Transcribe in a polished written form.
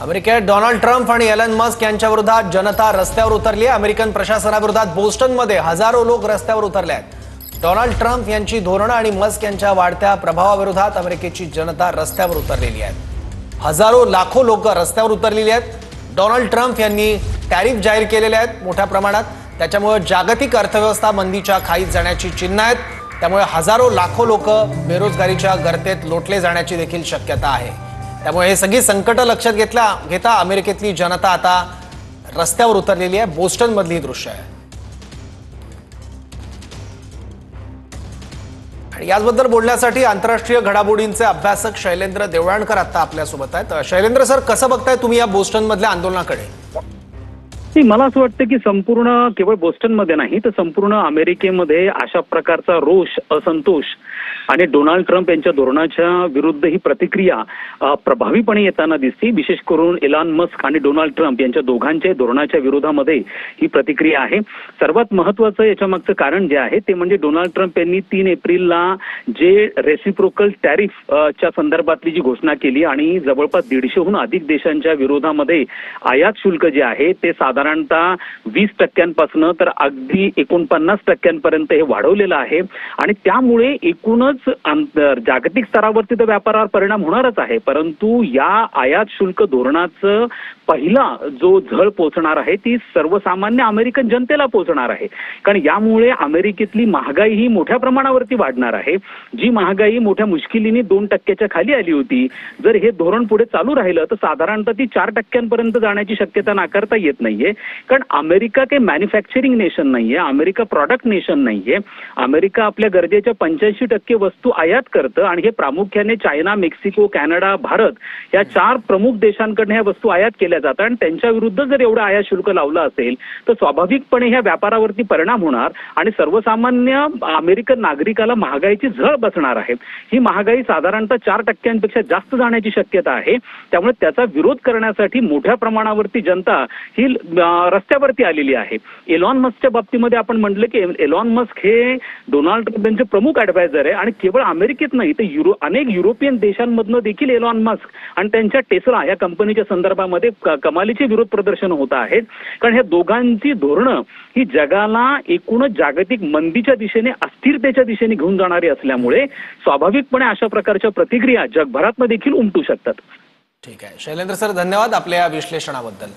अमेरिकेत Donald Trump आणि Elon Musk यांच्या विरोधात जनता रस्त्यावर उतरली आहे। अमेरिकन प्रशासनाविरोधात बोस्टनमध्ये हजारो लोक रस्त्यावर उतरले आहेत। डोनाल्ड ट्रम्प यांची धोरणं आणि मस्क यांच्या वाढत्या प्रभावाविरोधात अमेरिकेची जनता रस्त्यावर उतरलेली आहे। हजारो लाखो लोक रस्त्यावर उतरलेली आहेत। डोनाल्ड ट्रम्प यांनी टॅरिफ जाहीर केलेले आहेत मोठ्या प्रमाणात, त्याच्यामुळे जागतिक अर्थव्यवस्था मंदीच्या खाईत जाण्याची चिन्ह आहेत। त्यामुळे हजारो लाखो लोक बेरोजगारीच्या गर्तेत लोटले जाण्याची देखील शक्यता आहे। त्यामुळे हे सगळी संकट लक्षात घेता अमेरिकेतली जनता आता रस्त्यावर उतरलेली आहे। बोस्टन मधली दृश्य आहे आणि याबद्दल बोलण्यासाठी आंतरराष्ट्रीय घडामोडींचे अभ्यासक शैलेंद्र देवळाणकर आता आपल्या सोबत आहेत। शैलेंद्र सर, कसं बघताय तुम्ही या बोस्टन मधल्या आंदोलनाकडे? मला असं वाटतं की संपूर्ण केवळ बोस्टनमध्ये नाही तर संपूर्ण अमेरिकेमध्ये अशा प्रकारचा रोष, असंतोष आणि डोनाल्ड ट्रम्प यांच्या धोरणाच्या विरुद्ध ही प्रतिक्रिया प्रभावीपणे येताना दिसते। विशेष करून एलन मस्क आणि डोनाल्ड ट्रम्प यांच्या दोघांच्या धोरणाच्या विरोधामध्ये ही प्रतिक्रिया आहे। सर्वात महत्त्वाचं याच्या मागचं कारण जे आहे ते म्हणजे डोनाल्ड ट्रम्प यांनी 3 एप्रिलला जे रेसिप्रोकल टॅरिफ च्या संदर्भातली जी घोषणा केली आणि जवळपास 150हून अधिक देशांच्या विरोधामध्ये आयात शुल्क जे आहे ते साधारणतः 20% तर अगदी 49% हे वाढवलेलं आहे आणि त्यामुळे एकूणच जागतिक स्तरावरती तर व्यापारावर परिणाम होणारच आहे, परंतु या आयात शुल्क धोरणाचं पहिला जो झळ पोहोचणार आहे ती सर्वसामान्य अमेरिकन जनतेला पोहोचणार आहे। कारण यामुळे अमेरिकेतली महागाई ही मोठ्या प्रमाणावरती वाढणार आहे। जी महागाई मोठ्या मुश्किलीने 2% खाली आली होती, जर हे धोरण पुढे चालू राहिलं तर साधारणतः ती 4% जाण्याची शक्यता नाकारता येत नाहीये। कारण अमेरिका काही मॅन्युफॅक्चरिंग नेशन नाहीये, अमेरिका प्रॉडक्ट नेशन नाहीये। अमेरिका आपल्या गरजेच्या 85% वस्तू आयात करतं आणि हे प्रामुख्याने चायना, मेक्सिको, कॅनडा, भारत या 4 प्रमुख देशांकडून ह्या वस्तू आयात केल्या जातात आणि त्यांच्या विरुद्ध जर एवढं आयात शुल्क लावलं असेल तर स्वाभाविकपणे ह्या व्यापारावरती परिणाम होणार आणि सर्वसामान्य अमेरिकन नागरिकाला महागाईची झळ बसणार आहे। ही महागाई साधारणतः 4% जास्त जाण्याची शक्यता आहे। त्यामुळे त्याचा विरोध करण्यासाठी मोठ्या प्रमाणावरती जनता ही रस्त्यावरती आलेली आहे। एलॉन मस्कच्या बाबतीमध्ये आपण म्हटलं की एलॉन मस्क हे डोनाल्ड ट्रम्प यांचे प्रमुख ॲडवायझर आहे आणि केवळ अमेरिकेत नाही तर अनेक युरोपियन देशांमधनं देखील एलॉन मस्क आणि त्यांच्या टेस्ला या कंपनीच्या संदर्भामध्ये कमालीचे विरोध प्रदर्शन होत आहेत। कारण ह्या दोघांची धोरणं ही जगाला एकूणच जागतिक मंदीच्या दिशेने, अस्थिरतेच्या दिशेने घेऊन जाणारी असल्यामुळे स्वाभाविकपणे अशा प्रकारच्या प्रतिक्रिया जगभरात देखील उमटू शकतात। ठीक आहे शैलेंद्र सर, धन्यवाद आपल्या विश्लेषणाबद्दल।